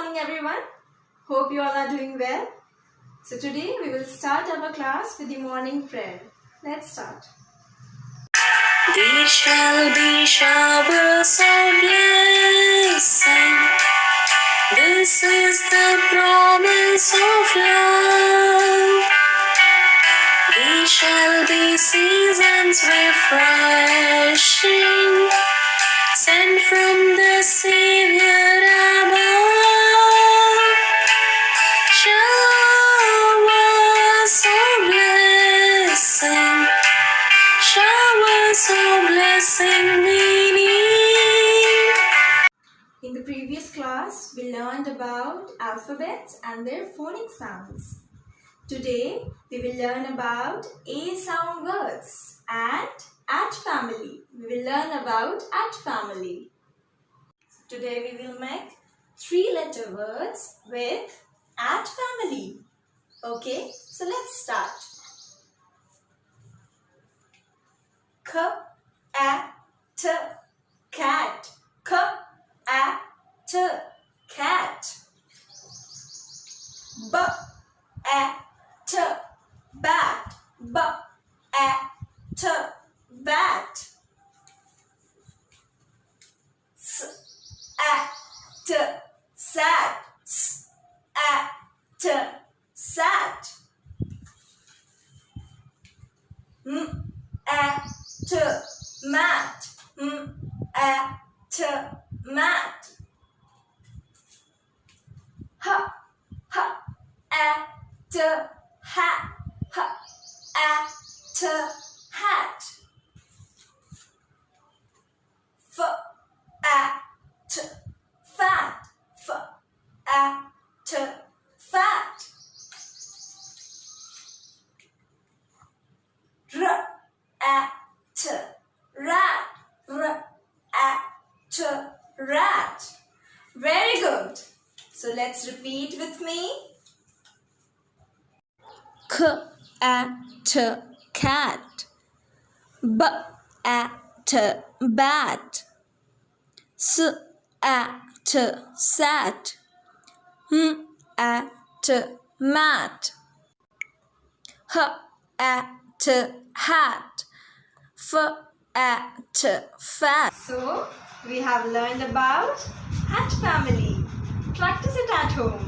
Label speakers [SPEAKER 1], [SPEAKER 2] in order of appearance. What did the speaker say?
[SPEAKER 1] morning everyone. Hope you all are doing well. So today we will start our class with the morning prayer. Let's start.
[SPEAKER 2] There shall be showers of blessing. This is the promise of love. There shall be seasons refreshing, sent from the Savior above. Showers of blessing, showers of blessing we need.
[SPEAKER 1] In the previous class, we learned about alphabets and their phonic sounds. Today, we will learn about A sound words and at family. We will learn about at family. Today, we will make 3-letter words with at family. Okay, so let's start. K, A, T, cat. K, A, T, cat. B, A, T, bat. B, A, T, bat. S, A, T, sat. S, A, T, sat. M, A, T, mat. M, A, T, mat. H, H, A, T, hat. H, A, T, hat. F, A, T, fat. F, A, T, fat. R, A, T, rat. R, A, T, rat. Very good. So let's repeat with me.
[SPEAKER 2] K, A, T, cat. B, A, T, bat. S, A, T, sat. M, A, T, mat. H, A, T, hat. F, A, T, fat.
[SPEAKER 1] So we have learned about at family. Practice it at home.